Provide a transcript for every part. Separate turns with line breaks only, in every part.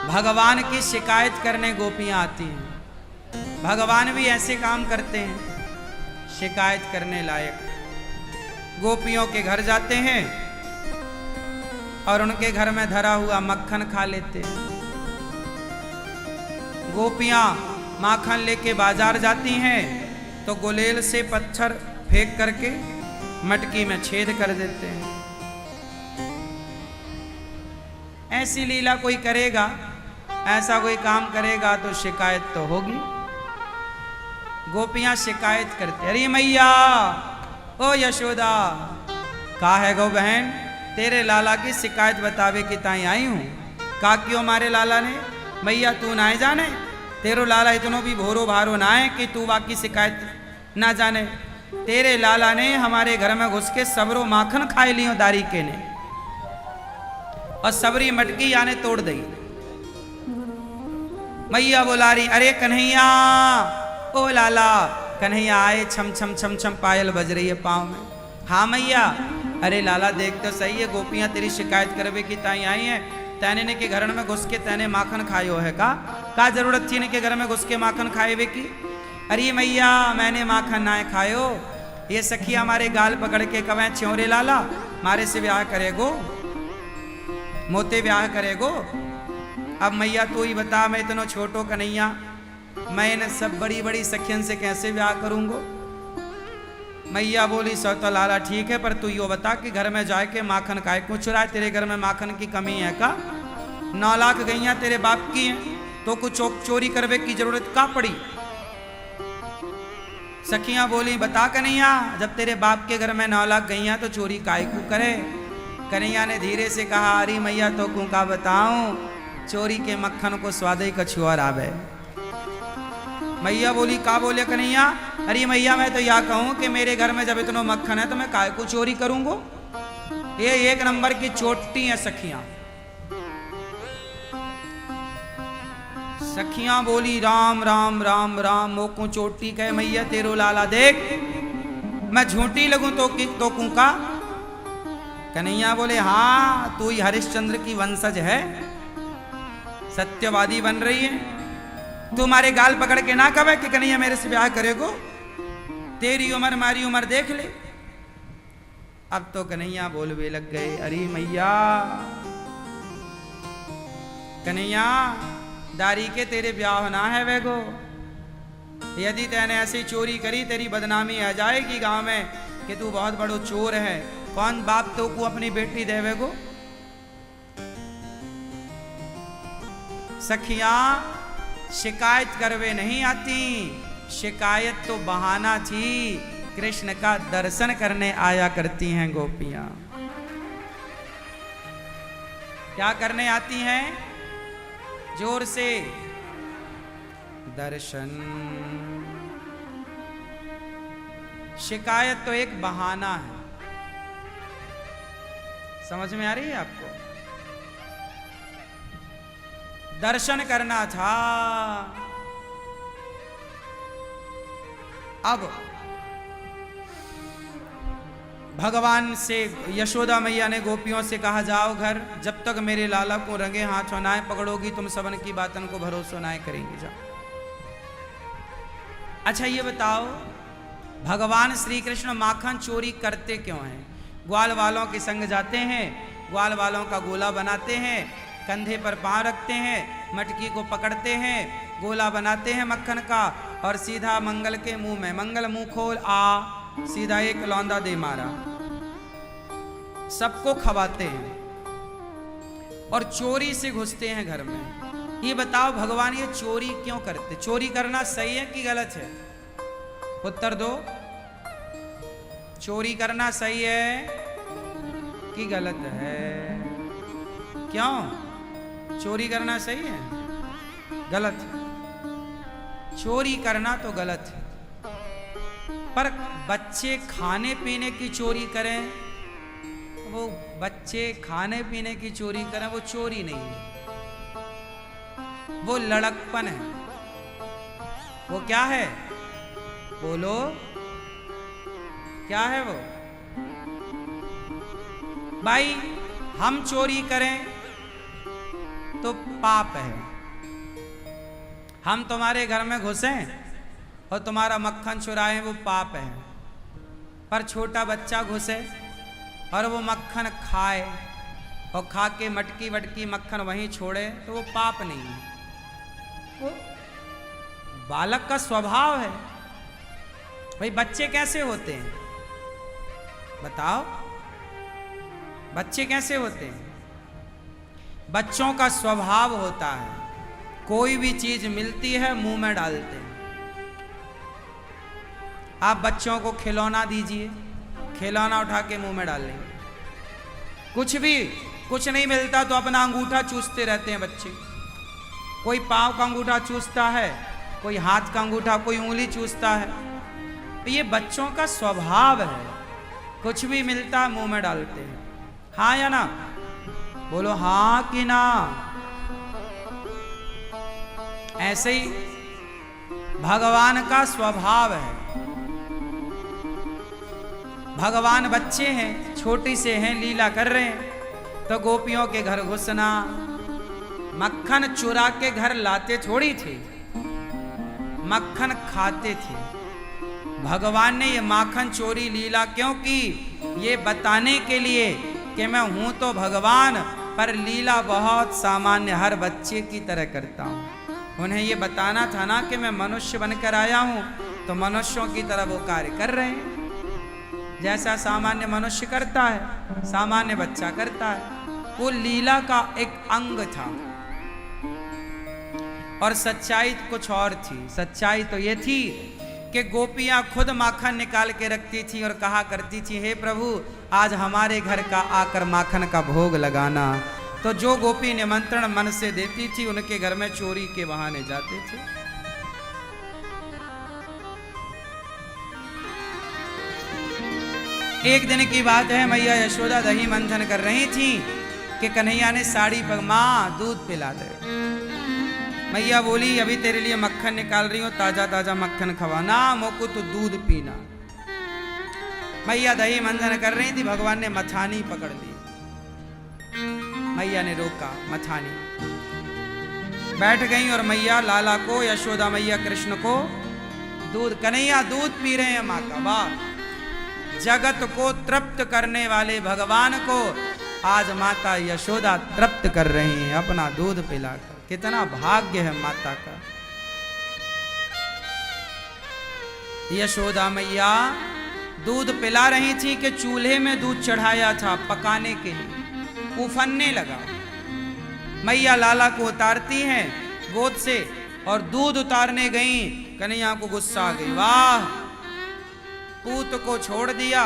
भगवान की शिकायत करने गोपियां आती हैं। भगवान भी ऐसे काम करते हैं, शिकायत करने लायक। गोपियों के घर जाते हैं और उनके घर में धरा हुआ मक्खन खा लेते हैं। गोपियां माखन लेके बाजार जाती हैं तो गुलेल से पत्थर फेंक करके मटकी में छेद कर देते हैं। ऐसी लीला कोई करेगा, ऐसा कोई काम करेगा तो शिकायत तो होगी। गोपियां शिकायत करते, अरे मैया ओ यशोदा, का है गो बहन, तेरे लाला की शिकायत बतावे कि ताई आई हूं। का क्यों मारे लाला ने? मैया तू ना जाने, तेरो लाला इतनो भी भोरो भारो ना है कि तू बाकी शिकायत ना जाने। तेरे लाला ने हमारे घर में घुस के सबरो माखन खाए लियो दारी के ने, और सबरी मटकी याने तोड़ दी। मैया बोला रही, अरे कन्हैया ओ लाला। कन्हैया आए, छम छम छम छम पायल बज रही है पाँव में। हाँ मैया। अरे लाला देख तो सही है, गोपियां तेरी शिकायत करवे की ताई आई हैं। तैने ने के घर में घुस के तैने माखन खायो है का जरूरत थी ने के घर में घुस के माखन खाए वे की? अरे मैया मैंने माखन ना खायो, ये सखी हमारे गाल पकड़ के कवें च्योरे लाला मारे से ब्याह करेगो, मोते ब्याह करेगो। अब मैया तू ही बता, मैं इतना छोटो कन्हैया, मैं इन सब बड़ी बड़ी सखियन से कैसे ब्याह करूंगो? मैया बोली, सो तो लाला ठीक है, पर तू यो बता कि घर में जाए के माखन खाए क्यों चुराए? तेरे घर में माखन की कमी है का? 9 लाख गैया तेरे बाप की हैं, तो कुछ चोरी करवे की जरूरत का पड़ी? सखियां बोली, बता कन्हैया, जब तेरे बाप के घर में 9 लाख गैया तो चोरी काय को करे? कन्हैया ने धीरे से कहा, अरे मैया तो कू का बताऊं, चोरी के मक्खन को स्वाद ही कछु और आवे। मैया बोली, का बोले कन्हैया? अरे मैया मैं तो या कहूं कि मेरे घर में जब इतना मक्खन है तो मैं काय को चोरी करूंगो? ये 1 नंबर की चोटी है सखियां। सखियां बोली, राम राम राम राम, मोको चोटी कहे मैया तेरो लाला देख, मैं झूठी लगूं तो कू का? कन्हैया बोले, हाँ तू ही हरिश्चंद्र की वंशज है, सत्यवादी बन रही है। तुम्हारे गाल पकड़ के ना कहे कि कन्हैया मेरे से ब्याह करेगो, तेरी उम्र मारी उम्र देख ले। अब तो कन्हैया बोलवे लग गए, अरे मैया कन्हैया दारी के तेरे ब्याह ना है वेगो, यदि तैने ऐसी चोरी करी तेरी बदनामी आ जाएगी गांव में कि तू बहुत बड़ो चोर है। कौन बाप तो को अपनी बेटी देवेगो? सखियां शिकायत करवे नहीं आती, शिकायत तो बहाना थी, कृष्ण का दर्शन करने आया करती हैं गोपियां। क्या करने आती हैं? जोर से दर्शन। शिकायत तो एक बहाना है। समझ में आ रही है आपको? दर्शन करना था। अब भगवान से यशोदा मैया ने गोपियों से कहा, जाओ घर, जब तक मेरे लाला को रंगे हाथों ना पकड़ोगी तुम सबन की बातन को भरोसा ना करेंगे। जाओ। अच्छा ये बताओ, भगवान श्री कृष्ण माखन चोरी करते क्यों हैं? ग्वाल वालों के संग जाते हैं, ग्वाल वालों का गोला बनाते हैं, कंधे पर पांव रखते हैं, मटकी को पकड़ते हैं, गोला बनाते हैं मक्खन का, और सीधा मंगल के मुंह में, मंगल मुंह खोल आ, सीधा एक लौंदा दे मारा, सबको खवाते हैं और चोरी से घुसते हैं घर में। ये बताओ भगवान ये चोरी क्यों करते? चोरी करना सही है कि गलत है? उत्तर दो। चोरी करना सही है कि गलत है? क्यों? चोरी करना सही है? गलत है। चोरी करना तो गलत है, पर बच्चे खाने पीने की चोरी करें, वो बच्चे खाने पीने की चोरी करें, वो चोरी नहीं है, वो लड़कपन है। वो क्या है? बोलो क्या है वो? भाई हम चोरी करें तो पाप है। हम तुम्हारे घर में घुसे और तुम्हारा मक्खन चुराएं, वो पाप है। पर छोटा बच्चा घुसे और वो मक्खन खाए और खा के मटकी वटकी मक्खन वहीं छोड़े तो वो पाप नहीं है, वो बालक का स्वभाव है। भाई बच्चे कैसे होते हैं बताओ, बच्चे कैसे होते हैं? बच्चों का स्वभाव होता है, कोई भी चीज मिलती है मुंह में डालते हैं। आप बच्चों को खिलौना दीजिए, खिलौना उठा के मुंह में डाल लेंगे। कुछ नहीं मिलता तो अपना अंगूठा चूसते रहते हैं बच्चे। कोई पांव का अंगूठा चूसता है, कोई हाथ का अंगूठा, कोई उंगली चूसता है। तो ये बच्चों का स्वभाव है, कुछ भी मिलता है मुंह में डालते हैं। हाँ या ना? बोलो हाँ कि ना? ऐसे ही भगवान का स्वभाव है। भगवान बच्चे हैं, छोटी से हैं, लीला कर रहे हैं, तो गोपियों के घर घुसना, मक्खन चुरा के घर लाते थोड़ी थे, मक्खन खाते थे। भगवान ने ये माखन चोरी लीला क्यों की? ये बताने के लिए कि मैं हूं तो भगवान, पर लीला बहुत सामान्य हर बच्चे की तरह करता हूं। उन्हें ये बताना था ना कि मैं मनुष्य बनकर आया हूं, तो मनुष्यों की तरह वो कार्य कर रहे हैं। जैसा सामान्य मनुष्य करता है, सामान्य बच्चा करता है। वो लीला का एक अंग था। और सच्चाई कुछ और थी। सच्चाई तो ये थी कि गोपियां खुद माखन निकाल के रखती थी और कहा करती थी, हे प्रभु आज हमारे घर का आकर माखन का भोग लगाना। तो जो गोपी निमंत्रण मन से देती थी उनके घर में चोरी के बहाने जाते थे। एक दिन की बात है, मैया यशोदा दही मंथन कर रही थी कि कन्हैया ने साड़ी पर, माँ दूध पिला दे। मैया बोली अभी तेरे लिए मक्खन निकाल रही हूं, ताजा ताजा मक्खन खवाना, मोको तो दूध पीना। मैया दही मंथन कर रही थी, भगवान ने मथानी पकड़ ली। मैया ने रोका, मथानी बैठ गई और मैया लाला को, यशोदा मैया कृष्ण को दूध, कन्हैया दूध पी रहे हैं माँ का। वाह, जगत को तृप्त करने वाले भगवान को आज माता यशोदा तृप्त कर रही हैं अपना दूध पिलाकर। कितना भाग्य है माता का। यशोदा मैया दूध पिला रही थी कि चूल्हे में दूध चढ़ाया था पकाने के लिए, उफनने लगा। मैया लाला को उतारती हैं गोद से और दूध उतारने गई, कन्हैया को गुस्सा आ गई। वाह, पूत को छोड़ दिया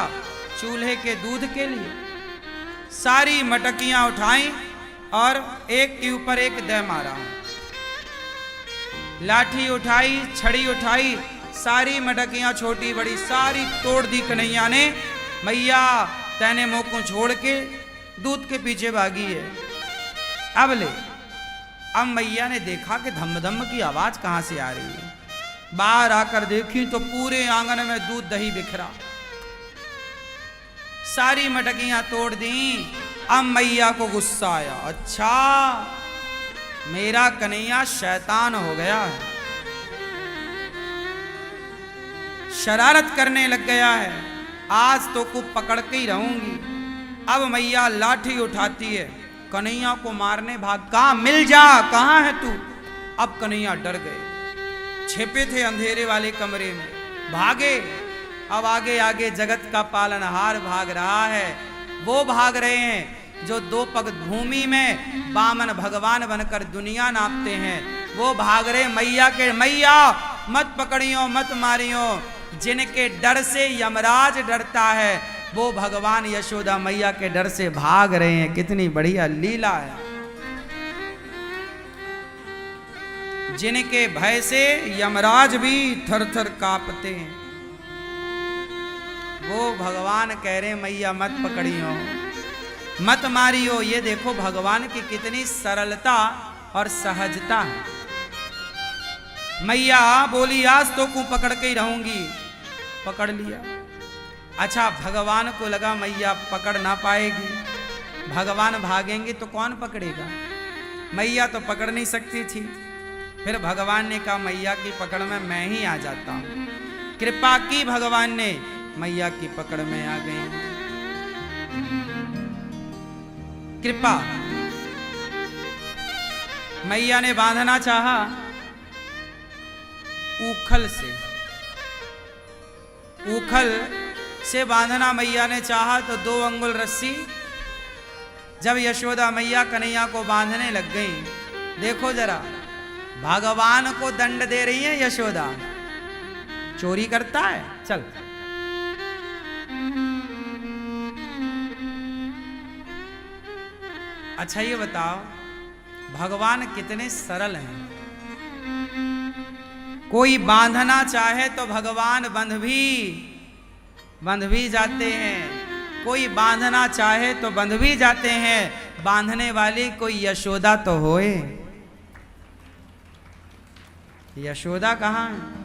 चूल्हे के दूध के लिए। सारी मटकियां उठाई और एक के ऊपर एक दे मारा। लाठी उठाई, छड़ी उठाई, सारी मटकियां छोटी बड़ी सारी तोड़ दी कन्हैया ने। मैया तैने मुंह को छोड़ के दूध के पीछे भागी है। अब मैया ने देखा कि धम धम की आवाज कहां से आ रही है। बाहर आकर देखी तो पूरे आंगन में दूध दही बिखरा। सारी मटकियां तोड़ दी। अब मैया को गुस्सा आया, अच्छा मेरा कन्हैया शैतान हो गया है, शरारत करने लग गया है, आज तो को पकड़ के ही रहूंगी। अब मैया लाठी उठाती है, कन्हैया को मारने भाग, कहां मिल जा, कहां है तू। अब कन्हैया डर गए, छिपे थे अंधेरे वाले कमरे में, भागे। अब आगे आगे जगत का पालनहार भाग रहा है। वो भाग रहे हैं जो दो पग भूमि में वामन भगवान बनकर दुनिया नापते हैं। वो भाग रहे मैया के, मैया मत पकड़ियो मत मारियो। जिनके डर से यमराज डरता है वो भगवान यशोदा मैया के डर से भाग रहे हैं। कितनी बढ़िया लीला है। जिनके भय से यमराज भी थर थर कांपते हैं, वो भगवान कह रहे मैया मत पकड़ियो मत मारियो। ये देखो भगवान की कितनी सरलता और सहजता है। मैया बोली आज तो को पकड़ के ही रहूंगी, पकड़ लिया। अच्छा भगवान को लगा मैया पकड़ ना पाएगी, भगवान भागेंगे तो कौन पकड़ेगा। मैया तो पकड़ नहीं सकती थी। फिर भगवान ने कहा मैया की पकड़ में मैं ही आ जाता हूं। कृपा की भगवान ने, मैया की पकड़ में आ गई। कृपा, मैया ने बांधना चाहा ऊखल से, ऊखल से बांधना मैया ने चाहा तो 2 अंगुल रस्सी। जब यशोदा मैया कन्हैया को बांधने लग गई, देखो जरा, भगवान को दंड दे रही है यशोदा। चोरी करता है, चल। अच्छा ये बताओ, भगवान कितने सरल हैं। कोई बांधना चाहे तो भगवान बंध भी जाते हैं। कोई बांधना चाहे तो बंध भी जाते हैं। बांधने वाली कोई यशोदा तो होए। यशोदा कहाँ है?